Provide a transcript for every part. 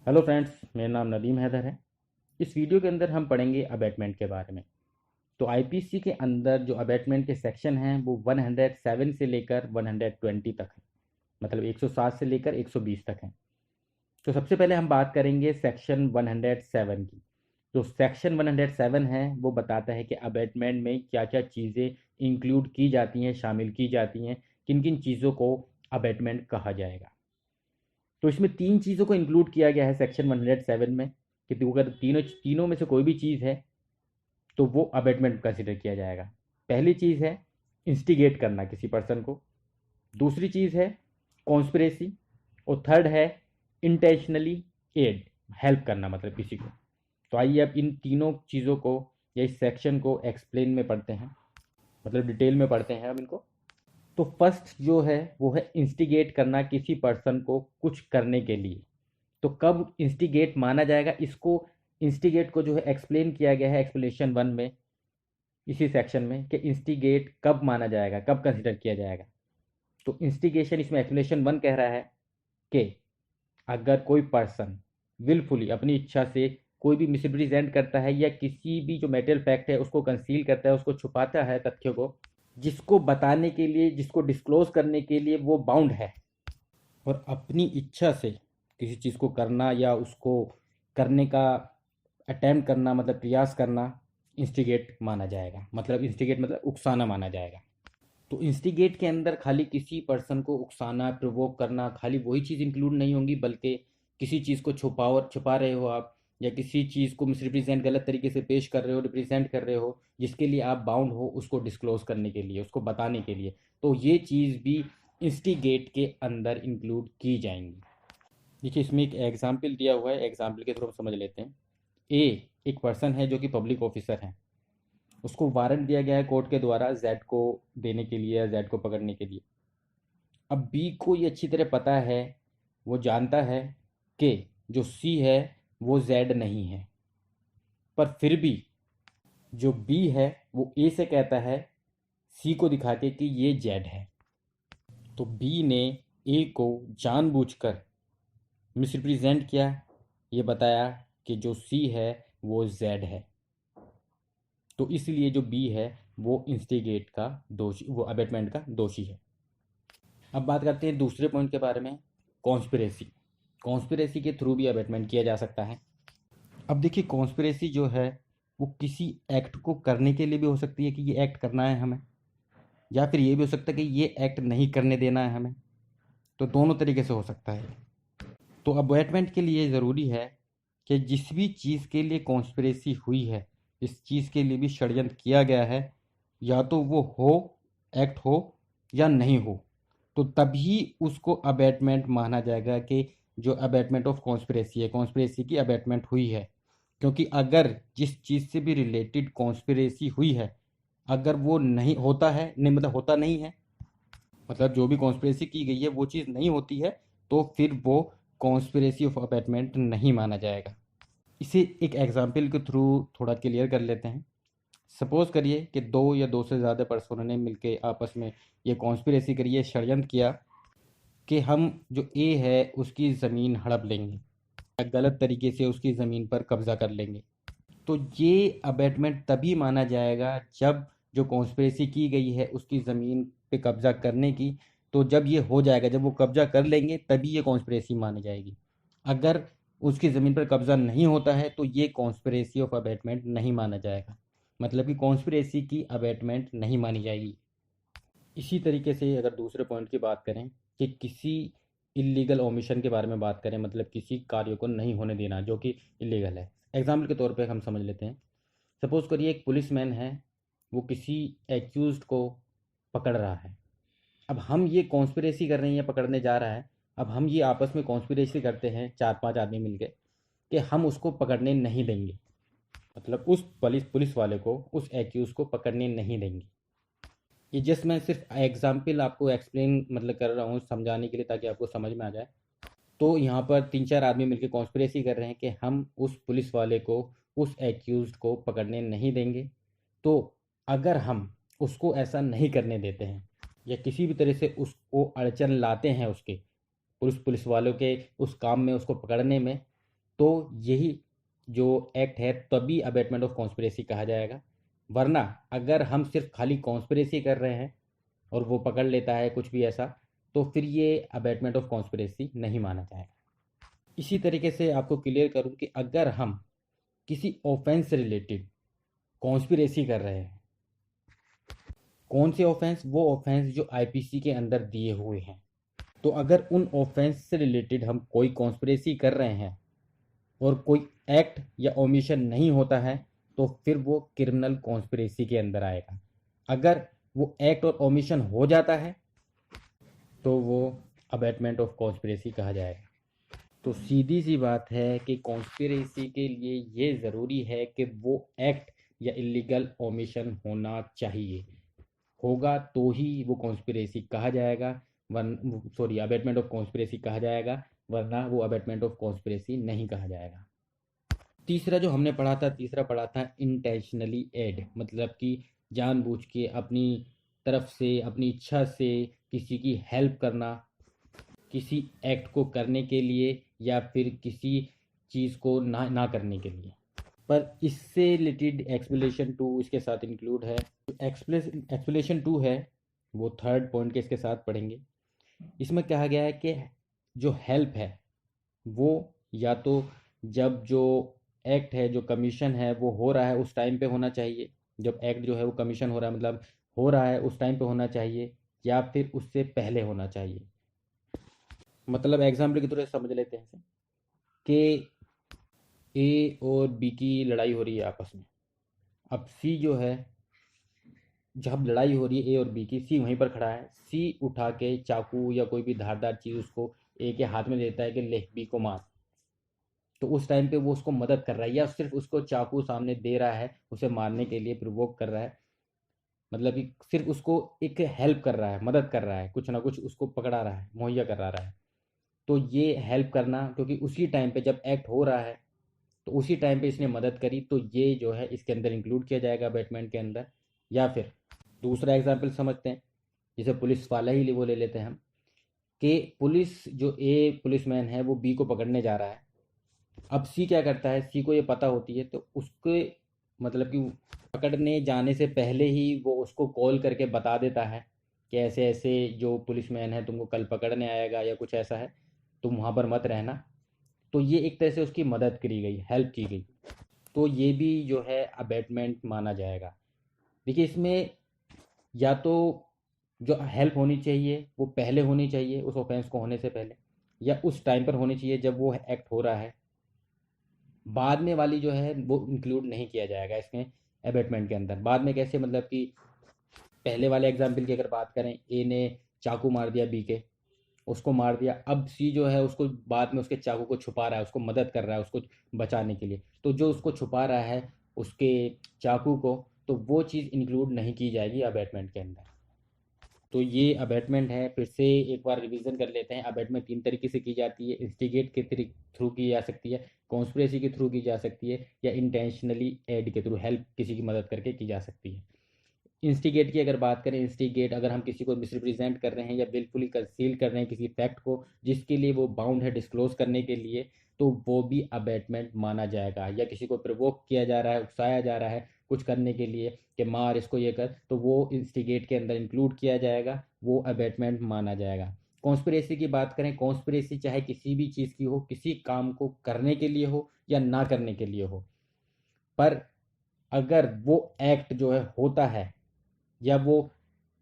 Hello friends, मेरा नाम नदीम हैदर है। इस वीडियो के अंदर हम पढ़ेंगे अबैटमेंट के बारे में। तो आईपीसी के अंदर जो अबैटमेंट के सेक्शन हैं वो 107 से लेकर 120 तक है। मतलब 107 से लेकर 120 तक है। तो सबसे पहले हम बात करेंगे सेक्शन 107 की। जो सेक्शन 107 है वो बताता है कि अबैटमेंट में क्या क्या चीज़ें इंक्लूड की जाती हैं, शामिल की जाती हैं, किन किन चीज़ों को अबैटमेंट कहा जाएगा। तो इसमें तीन चीज़ों को इंक्लूड किया गया है सेक्शन 107 में कि अगर तीनों तीनों में से कोई भी चीज़ है तो वो अबेटमेंट कंसिडर किया जाएगा। पहली चीज़ है इंस्टिगेट करना किसी पर्सन को। दूसरी चीज़ है कॉन्स्पिरेसी। और थर्ड है इंटेंशनली एड, हेल्प करना मतलब किसी को। तो आइए अब इन तीनों चीज़ों को या इस सेक्शन को एक्सप्लेन में पढ़ते हैं, मतलब डिटेल में पढ़ते हैं अब इनको। तो फर्स्ट जो है वो है इंस्टिगेट करना किसी पर्सन को कुछ करने के लिए। तो कब इंस्टिगेट माना जाएगा, इसको इंस्टिगेट को जो है एक्सप्लेन किया गया है एक्सप्लेनेशन वन में, इसी सेक्शन में, कि इंस्टिगेट कब माना जाएगा, कब कंसिडर किया जाएगा। तो इंस्टिगेशन इसमें एक्सप्लेनेशन वन कह रहा है कि अगर कोई पर्सन विलफुली अपनी इच्छा से कोई भी मिसरिप्रेजेंट करता है या किसी भी जो मेटेरियल फैक्ट है उसको कंसील करता है, उसको छुपाता है, तथ्यों को जिसको बताने के लिए, जिसको डिस्क्लोज करने के लिए वो बाउंड है, और अपनी इच्छा से किसी चीज़ को करना या उसको करने का अटेम्प्ट करना, मतलब प्रयास करना, इंस्टिगेट माना जाएगा। मतलब इंस्टिगेट मतलब उकसाना माना जाएगा। तो इंस्टिगेट के अंदर खाली किसी पर्सन को उकसाना, प्रोवोक करना, खाली वही चीज़ इंक्लूड नहीं होंगी, बल्कि किसी चीज़ को छुपा रहे हो आप, या किसी चीज़ को मिसरिप्रेजेंट, गलत तरीके से पेश कर रहे हो, रिप्रेजेंट कर रहे हो, जिसके लिए आप बाउंड हो उसको डिस्क्लोज करने के लिए, उसको बताने के लिए, तो ये चीज़ भी इंस्टिगेट के अंदर इंक्लूड की जाएंगी। देखिए इसमें एक एग्जाम्पल दिया हुआ है, एग्जाम्पल के थ्रू हम समझ लेते हैं। ए एक पर्सन है जो कि पब्लिक ऑफिसर है। उसको वारंट दिया गया है कोर्ट के द्वारा जेड को देने के लिए या जेड को पकड़ने के लिए। अब बी को ये अच्छी तरह पता है, वो जानता है कि जो सी है वो जेड नहीं है, पर फिर भी जो बी है वो ए से कहता है सी को दिखा के कि ये जेड है। तो बी ने ए को जानबूझकर मिसरिप्रेजेंट किया, ये बताया कि जो सी है वो जेड है। तो इसलिए जो बी है वो इंस्टिगेट का दोषी, वो अबेटमेंट का दोषी है। अब बात करते हैं दूसरे पॉइंट के बारे में, कॉन्स्पिरेसी। कॉन्स्पिरेसी के थ्रू भी अबेटमेंट किया जा सकता है। अब देखिए कॉन्स्पिरेसी जो है वो किसी एक्ट को करने के लिए भी हो सकती है कि ये एक्ट करना है हमें, या फिर ये भी हो सकता है कि ये एक्ट नहीं करने देना है हमें। तो दोनों तरीके से हो सकता है। तो अबॉइंटमेंट के लिए ज़रूरी है कि जिस भी चीज़ के लिए कॉन्स्पिरेसी हुई है, इस चीज़ के लिए भी षड्यंत्र किया गया है, या तो वो हो, एक्ट हो, या नहीं हो, तो तभी उसको अबैटमेंट माना जाएगा कि जो अबैटमेंट ऑफ कॉन्स्पिरेसी है, कॉन्स्पिरेसी की अबैटमेंट हुई है। क्योंकि अगर जिस चीज़ से भी रिलेटेड कॉन्स्पिरेसी हुई है, अगर वो नहीं होता है, नहीं मतलब होता नहीं है, मतलब जो भी कॉन्स्पिरेसी की गई है वो चीज़ नहीं होती है, तो फिर वो कॉन्स्पिरेसी ऑफ अबैटमेंट नहीं माना जाएगा। इसे एक एग्जाम्पल के थ्रू थोड़ा क्लियर कर लेते हैं। सपोज करिए कि दो या दो से ज़्यादा पर्सनों ने मिलकर आपस में ये कॉन्स्पिरेसी करी है, षड्यंत्र किया कि हम जो ए है उसकी ज़मीन हड़प लेंगे या गलत तरीके से उसकी ज़मीन पर कब्ज़ा कर लेंगे। तो ये अबैटमेंट तभी माना जाएगा जब जो कॉन्स्पिरेसी की गई है उसकी ज़मीन पे कब्ज़ा करने की, तो जब ये हो जाएगा, जब वो कब्ज़ा कर लेंगे तभी ये कॉन्स्पिरेसी मानी जाएगी। अगर उसकी ज़मीन पर कब्ज़ा नहीं होता है तो ये कॉन्स्पिरेसी ऑफ अबैटमेंट नहीं माना जाएगा, मतलब कि कॉन्स्पिरेसी की अबैटमेंट नहीं मानी जाएगी। इसी तरीके से अगर दूसरे पॉइंट की बात करें कि किसी इलीगल ओमिशन के बारे में बात करें, मतलब किसी कार्य को नहीं होने देना जो कि इलीगल है। एग्जाम्पल के तौर पे हम समझ लेते हैं। सपोज करिए एक पुलिसमैन है, वो किसी एक्यूज्ड को पकड़ रहा है। अब हम ये कॉन्स्पिरेसी कर रहे हैं या पकड़ने जा रहा है। अब हम ये आपस में कॉन्स्पिरेसी करते हैं, चार पांच आदमी मिलके, कि हम उसको पकड़ने नहीं देंगे, मतलब उस पुलिस वाले को, उस एक्यूज को पकड़ने नहीं देंगे। ये जस्ट मैं सिर्फ एग्जाम्पल आपको एक्सप्लेन मतलब कर रहा हूँ समझाने के लिए, ताकि आपको समझ में आ जाए। तो यहाँ पर तीन चार आदमी मिलकर कॉन्स्पिरेसी कर रहे हैं कि हम उस पुलिस वाले को, उस एक्यूज्ड को पकड़ने नहीं देंगे। तो अगर हम उसको ऐसा नहीं करने देते हैं या किसी भी तरह से उसको अड़चन लाते हैं उसके, पुलिस वालों के उस काम में, उसको पकड़ने में, तो यही जो एक्ट है तभी अबेटमेंट ऑफ कॉन्स्पिरेसी कहा जाएगा। वरना अगर हम सिर्फ खाली कॉन्स्पिरेसी कर रहे हैं और वो पकड़ लेता है कुछ भी ऐसा, तो फिर ये अबेटमेंट ऑफ कॉन्स्पिरेसी नहीं माना जाएगा। इसी तरीके से आपको क्लियर करूँ कि अगर हम किसी ऑफेंस से रिलेटेड कॉन्स्पिरेसी कर रहे हैं, कौन से ऑफेंस? वो ऑफेंस जो आईपीसी के अंदर दिए हुए हैं। तो अगर उन ऑफेंस से रिलेटेड हम कोई कॉन्स्पिरेसी कर रहे हैं और कोई एक्ट या ओमिशन नहीं होता है, तो फिर वो क्रिमिनल कॉन्स्पिरेसी के अंदर आएगा। अगर वो एक्ट और ओमिशन हो जाता है तो वो अबेटमेंट ऑफ कॉन्स्पिरेसी कहा जाएगा। तो सीधी सी बात है कि कॉन्स्पिरेसी के लिए ये ज़रूरी है कि वो एक्ट या इलीगल ओमिशन होना चाहिए। होगा तो ही वो कॉन्स्पिरेसी कहा जाएगा, अबेटमेंट ऑफ कॉन्स्पिरेसी कहा जाएगा, वरना वो अबेटमेंट ऑफ कॉन्स्पिरेसी नहीं कहा जाएगा। तीसरा जो हमने पढ़ा था, तीसरा पढ़ा था इंटेंशनली एड, मतलब कि जानबूझ के अपनी तरफ से अपनी इच्छा से किसी की हेल्प करना, किसी एक्ट को करने के लिए या फिर किसी चीज़ को ना ना करने के लिए। पर इससे रिलेटेड एक्सप्लेनेशन टू इसके साथ इंक्लूड है। एक्सप्लेनेशन टू है वो थर्ड पॉइंट के इसके साथ पढ़ेंगे। इसमें कहा गया है कि जो हेल्प है वो या तो जब जो एक्ट है, जो कमीशन है वो हो रहा है उस टाइम पे होना चाहिए। जब एक्ट जो है वो कमीशन हो रहा है, मतलब हो रहा है उस टाइम पे होना चाहिए, या फिर उससे पहले होना चाहिए। मतलब एग्जाम्पल की तरह समझ लेते हैं कि ए और बी की लड़ाई हो रही है आपस में। अब सी जो है, जब लड़ाई हो रही है ए और बी की, सी वहीं पर खड़ा है। सी उठा के चाकू या कोई भी धारदार चीज़ उसको ए के हाथ में देता है कि ले बी को मार। तो उस टाइम पे वो उसको मदद कर रहा है, या सिर्फ उसको चाकू सामने दे रहा है उसे मारने के लिए प्रोवोक कर रहा है, मतलब कि सिर्फ उसको एक हेल्प कर रहा है, मदद कर रहा है, कुछ ना कुछ उसको पकड़ा रहा है, मुहैया करा रहा है। तो ये हेल्प करना, क्योंकि उसी टाइम पे जब एक्ट हो रहा है तो उसी टाइम पे इसने मदद करी, तो ये जो है इसके अंदर इंक्लूड किया जाएगा बैटमैन के अंदर। या फिर दूसरा एग्जाम्पल समझते हैं, जैसे पुलिस वाला ही वो ले लेते हैं हम, कि पुलिस जो ए पुलिसमैन है वो बी को पकड़ने जा रहा है। अब सी क्या करता है, सी को ये पता होती है, तो उसके मतलब कि पकड़ने जाने से पहले ही वो उसको कॉल करके बता देता है कि ऐसे ऐसे जो पुलिसमैन है तुमको कल पकड़ने आएगा या कुछ ऐसा है, तुम वहाँ पर मत रहना। तो ये एक तरह से उसकी मदद करी गई, हेल्प की गई। तो ये भी जो है अबेटमेंट माना जाएगा। देखिए इसमें या तो जो हेल्प होनी चाहिए वो पहले होनी चाहिए, उस ऑफेंस को होने से पहले, या उस टाइम पर होनी चाहिए जब वो एक्ट हो रहा है। बाद में वाली जो है वो इंक्लूड नहीं किया जाएगा इसमें अबेटमेंट के अंदर। बाद में कैसे, मतलब कि पहले वाले एग्जाम्पल की अगर बात करें, ए ने चाकू मार दिया बी के, उसको मार दिया। अब सी जो है उसको बाद में उसके चाकू को छुपा रहा है, उसको मदद कर रहा है उसको बचाने के लिए। तो जो उसको छुपा रहा है उसके चाकू को, तो वो चीज़ इंक्लूड नहीं की जाएगी अबैटमेंट के अंदर। तो ये अबैटमेंट है। फिर से एक बार रिवीजन कर लेते हैं। अबैटमेंट तीन तरीके से की जाती है। इंस्टिगेट के थ्रू की जा सकती है, कॉन्स्पिरेसी के थ्रू की जा सकती है, या इंटेंशनली एड के थ्रू, हेल्प किसी की मदद करके की जा सकती है। इंस्टिगेट की अगर बात करें, इंस्टिगेट अगर हम किसी को मिसरिप्रेजेंट कर रहे हैं या बिल्कुल ही कंसील कर रहे हैं किसी फैक्ट को जिसके लिए वो बाउंड है डिस्क्लोज करने के लिए, तो वो भी अबैटमेंट माना जाएगा। या किसी को प्रोवोक किया जा रहा है, उकसाया जा रहा है कुछ करने के लिए कि मार इसको, ये कर, तो वो इंस्टिगेट के अंदर इंक्लूड किया जाएगा, वो अबैटमेंट माना जाएगा। कॉन्स्पिरेसी की बात करें, कॉन्स्पिरेसी चाहे किसी भी चीज़ की हो, किसी काम को करने के लिए हो या ना करने के लिए हो, पर अगर वो एक्ट जो है होता है या वो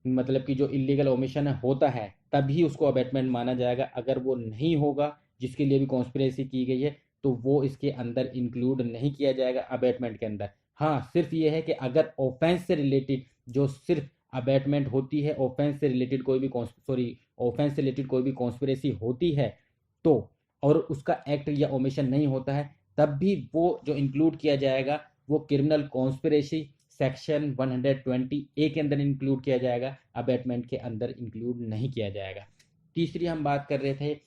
मतलब कि जो इलीगल ओमिशन है होता है, तभी उसको अबैटमेंट माना जाएगा। अगर वो नहीं होगा जिसके लिए भी कॉन्स्पिरेसी की गई है, तो वो इसके अंदर इंक्लूड नहीं किया जाएगा अबैटमेंट के अंदर। हाँ, सिर्फ ये है कि अगर ऑफेंस से रिलेटेड जो सिर्फ अबैटमेंट होती है, ऑफेंस से रिलेटेड कोई भी ऑफेंस से रिलेटेड कोई भी कॉन्स्पिरेसी होती है, तो और उसका एक्ट या ओमिशन नहीं होता है, तब भी वो जो इंक्लूड किया जाएगा वो क्रिमिनल कॉन्स्पिरेसी सेक्शन 120 ए के अंदर इंक्लूड किया जाएगा, अबैटमेंट के अंदर इंक्लूड नहीं किया जाएगा। तीसरी हम बात कर रहे थे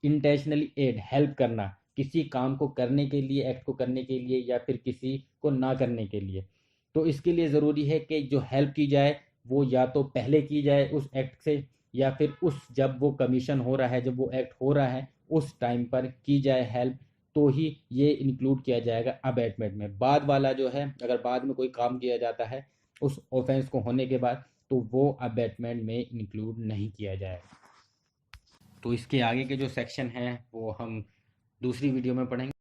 इंटेंशनली एड, हेल्प करना किसी काम को करने के लिए, एक्ट को करने के लिए, या फिर किसी को ना करने के लिए। तो इसके लिए ज़रूरी है कि जो हेल्प की जाए वो या तो पहले की जाए उस एक्ट से, या फिर उस जब वो कमीशन हो रहा है, जब वो एक्ट हो रहा है उस टाइम पर की जाए हेल्प। तो ही ये इंक्लूड किया जाएगा अबैटमेंट में। बाद वाला जो है, अगर बाद में कोई काम किया जाता है उस ऑफेंस को होने के बाद, तो वो अबैटमेंट में इंक्लूड नहीं किया जाएगा। तो इसके आगे के जो सेक्शन हैं वो हम दूसरी वीडियो में पढ़ेंगे।